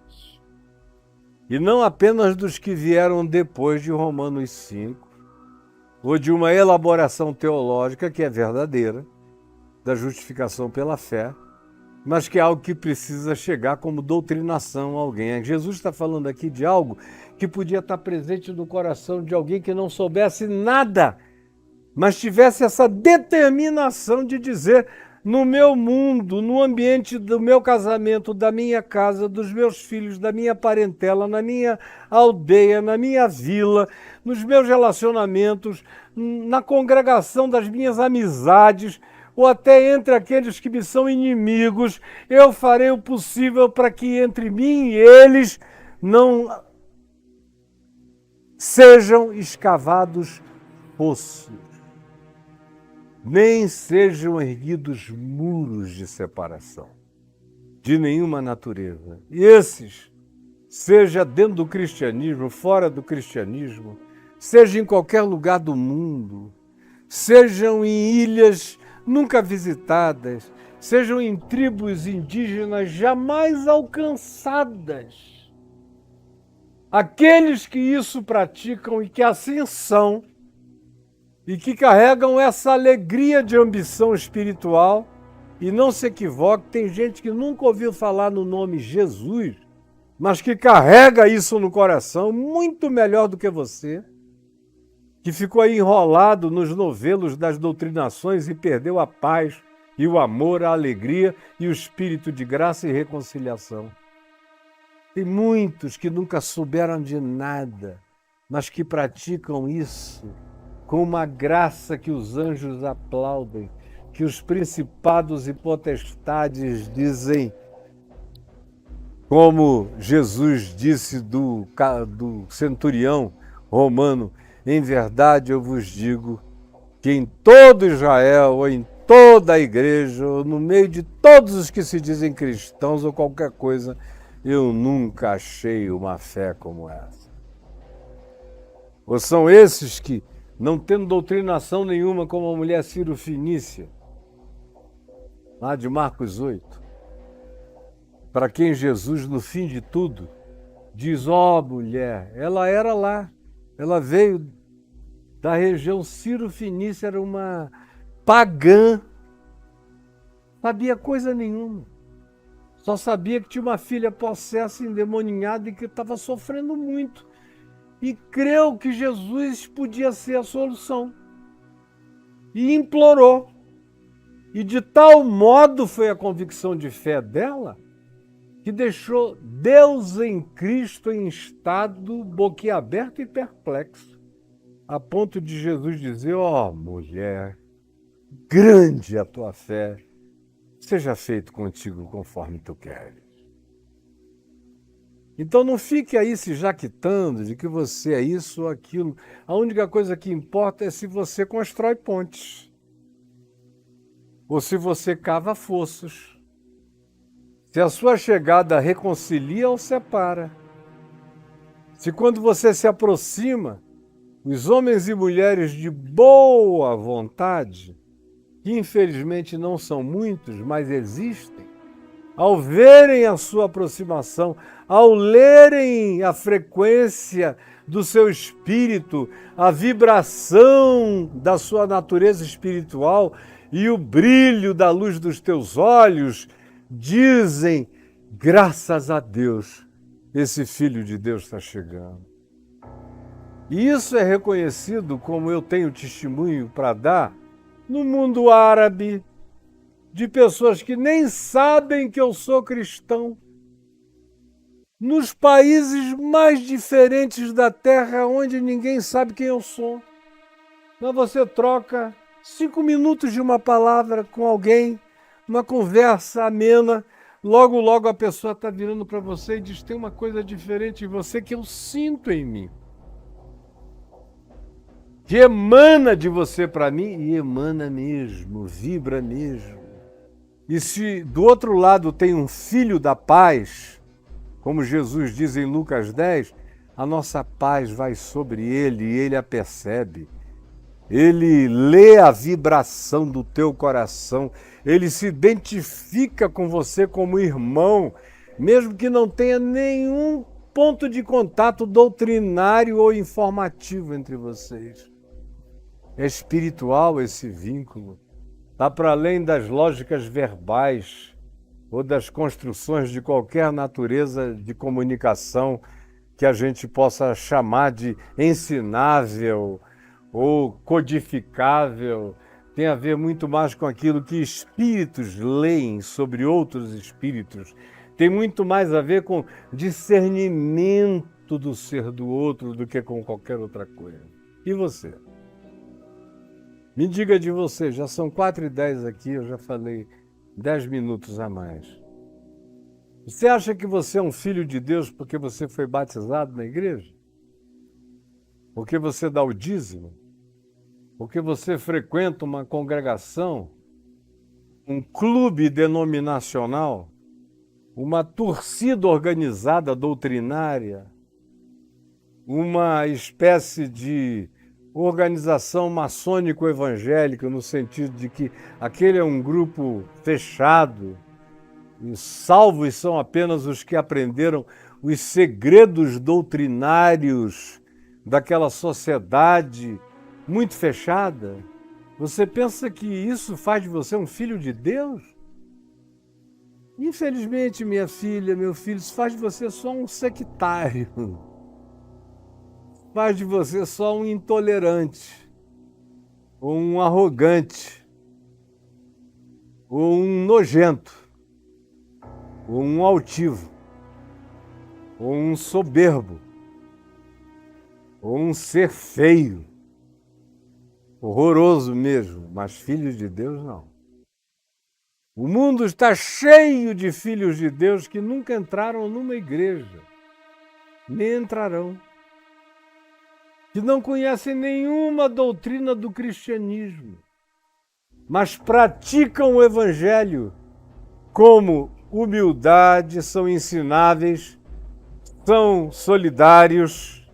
E não apenas dos que vieram depois de Romanos 5, ou de uma elaboração teológica que é verdadeira, da justificação pela fé, mas que é algo que precisa chegar como doutrinação a alguém. Jesus está falando aqui de algo que podia estar presente no coração de alguém que não soubesse nada, mas tivesse essa determinação de dizer: no meu mundo, no ambiente do meu casamento, da minha casa, dos meus filhos, da minha parentela, na minha aldeia, na minha vila, nos meus relacionamentos, na congregação das minhas amizades, ou até entre aqueles que me são inimigos, eu farei o possível para que entre mim e eles não sejam escavados poços, nem sejam erguidos muros de separação, de nenhuma natureza. E esses, seja dentro do cristianismo, fora do cristianismo, seja em qualquer lugar do mundo, sejam em ilhas nunca visitadas, sejam em tribos indígenas jamais alcançadas. Aqueles que isso praticam e que assim são, e que carregam essa alegria de ambição espiritual, e não se equivoque, tem gente que nunca ouviu falar no nome Jesus, mas que carrega isso no coração muito melhor do que você, que ficou aí enrolado nos novelos das doutrinações e perdeu a paz e o amor, a alegria e o espírito de graça e reconciliação. Tem muitos que nunca souberam de nada, mas que praticam isso com uma graça que os anjos aplaudem, que os principados e potestades dizem, como Jesus disse do centurião romano: em verdade eu vos digo que em todo Israel, ou em toda a igreja, ou no meio de todos os que se dizem cristãos ou qualquer coisa, eu nunca achei uma fé como essa. Ou são esses que, não tendo doutrinação nenhuma, como a mulher Ciro-Fenícia, lá de Marcos 8, para quem Jesus, no fim de tudo, diz: ó mulher, ela era lá, ela veio da região Ciro-Fenícia, era uma pagã, sabia coisa nenhuma, só sabia que tinha uma filha possessa, endemoninhada e que estava sofrendo muito, e creu que Jesus podia ser a solução, e implorou, e de tal modo foi a convicção de fé dela, que deixou Deus em Cristo em estado boquiaberto e perplexo, a ponto de Jesus dizer: ó mulher, grande a tua fé, seja feito contigo conforme tu queres. Então não fique aí se jaquitando de que você é isso ou aquilo. A única coisa que importa é se você constrói pontes, ou se você cava fossos, se a sua chegada reconcilia ou separa, se quando você se aproxima, os homens e mulheres de boa vontade que infelizmente não são muitos, mas existem, ao verem a sua aproximação, ao lerem a frequência do seu espírito, a vibração da sua natureza espiritual e o brilho da luz dos teus olhos, dizem: graças a Deus, esse Filho de Deus está chegando. E isso é reconhecido, como eu tenho testemunho para dar, no mundo árabe, de pessoas que nem sabem que eu sou cristão, nos países mais diferentes da Terra, onde ninguém sabe quem eu sou. Mas você troca 5 minutos de uma palavra com alguém, uma conversa amena, logo a pessoa está virando para você e diz: tem uma coisa diferente em você que eu sinto em mim, que emana de você para mim, e emana mesmo, vibra mesmo. E se do outro lado tem um filho da paz, como Jesus diz em Lucas 10, a nossa paz vai sobre ele e ele a percebe. Ele lê a vibração do teu coração, ele se identifica com você como irmão, mesmo que não tenha nenhum ponto de contato doutrinário ou informativo entre vocês. É espiritual esse vínculo, está para além das lógicas verbais ou das construções de qualquer natureza de comunicação que a gente possa chamar de ensinável ou codificável. Tem a ver muito mais com aquilo que espíritos leem sobre outros espíritos. Tem muito mais a ver com discernimento do ser do outro do que com qualquer outra coisa. E você? Me diga de você, já são 4h10 aqui, eu já falei 10 minutos a mais. Você acha que você é um filho de Deus porque você foi batizado na igreja? Porque você dá o dízimo? Porque você frequenta uma congregação, um clube denominacional, uma torcida organizada doutrinária, uma espécie de organização maçônico-evangélica, no sentido de que aquele é um grupo fechado, e salvos são apenas os que aprenderam os segredos doutrinários daquela sociedade muito fechada. Você pensa que isso faz de você um filho de Deus? Infelizmente, minha filha, meu filho, isso faz de você só um sectário. Faz de você só um intolerante, ou um arrogante, ou um nojento, ou um altivo, ou um soberbo, ou um ser feio, horroroso mesmo, mas filhos de Deus não. O mundo está cheio de filhos de Deus que nunca entraram numa igreja, nem entrarão, que não conhecem nenhuma doutrina do cristianismo, mas praticam o evangelho como humildade, são ensináveis, são solidários,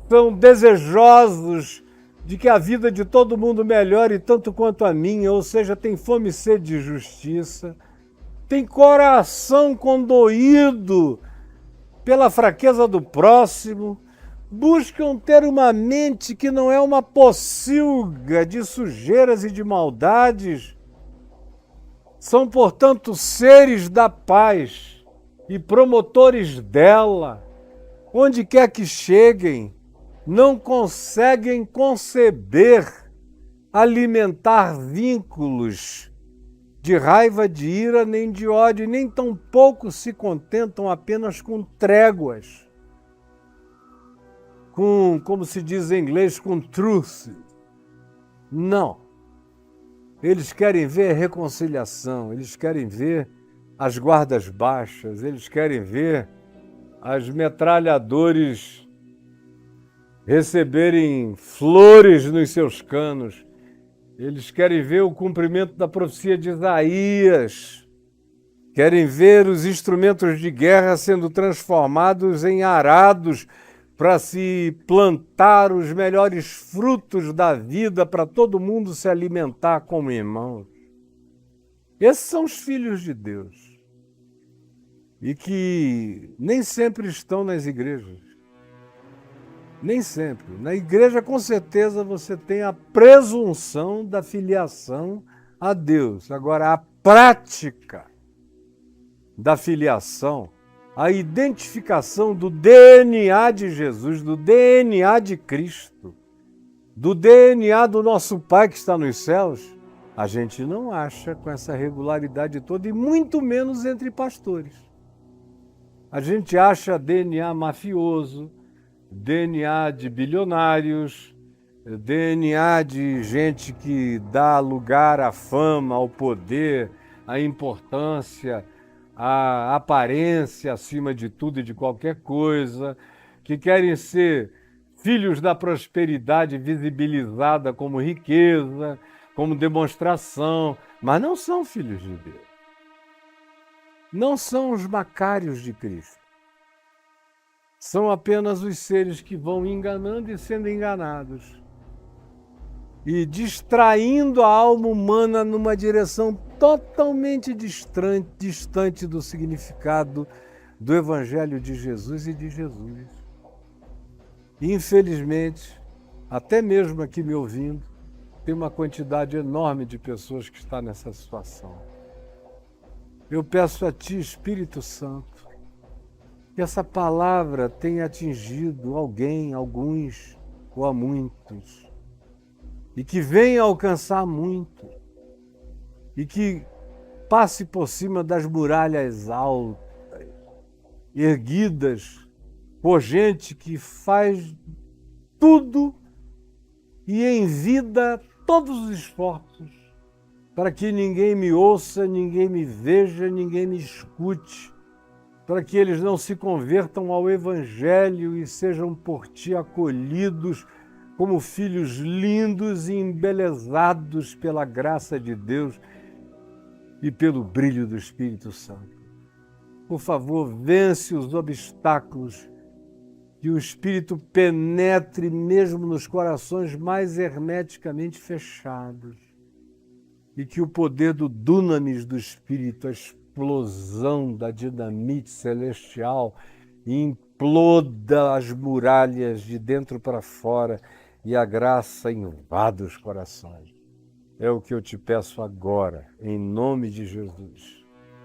são desejosos de que a vida de todo mundo melhore tanto quanto a minha, ou seja, tem fome e sede de justiça, tem coração condoído pela fraqueza do próximo, buscam ter uma mente que não é uma pocilga de sujeiras e de maldades. São, portanto, seres da paz e promotores dela. Onde quer que cheguem, não conseguem conceber, alimentar vínculos de raiva, de ira, nem de ódio, nem tampouco se contentam apenas com tréguas. Com, como se diz em inglês, com truth. Não. Eles querem ver reconciliação, eles querem ver as guardas baixas, eles querem ver as metralhadores receberem flores nos seus canos, eles querem ver o cumprimento da profecia de Isaías, querem ver os instrumentos de guerra sendo transformados em arados para se plantar os melhores frutos da vida para todo mundo se alimentar como irmãos. Esses são os filhos de Deus e que nem sempre estão nas igrejas. Nem sempre. Na igreja, com certeza, você tem a presunção da filiação a Deus. Agora, a prática da filiação, a identificação do DNA de Jesus, do DNA de Cristo, do DNA do nosso Pai que está nos céus, a gente não acha com essa regularidade toda, e muito menos entre pastores. A gente acha DNA mafioso, DNA de bilionários, DNA de gente que dá lugar à fama, ao poder, à importância, à aparência acima de tudo e de qualquer coisa, que querem ser filhos da prosperidade visibilizada como riqueza, como demonstração, mas não são filhos de Deus. Não são os macários de Cristo. São apenas os seres que vão enganando e sendo enganados e distraindo a alma humana numa direção totalmente distante do significado do Evangelho de Jesus e de Jesus. E, infelizmente, até mesmo aqui me ouvindo, tem uma quantidade enorme de pessoas que está nessa situação. Eu peço a Ti, Espírito Santo, que essa palavra tenha atingido alguém, alguns ou a muitos, e que venha alcançar muito, e que passe por cima das muralhas altas, erguidas por gente que faz tudo e envida todos os esforços para que ninguém me ouça, ninguém me veja, ninguém me escute, para que eles não se convertam ao Evangelho e sejam por Ti acolhidos como filhos lindos e embelezados pela graça de Deus e pelo brilho do Espírito Santo. Por favor, vence os obstáculos, que o Espírito penetre mesmo nos corações mais hermeticamente fechados e que o poder do dunamis do Espírito, a explosão da dinamite celestial, imploda as muralhas de dentro para fora e a graça invada os corações. É o que eu te peço agora, em nome de Jesus.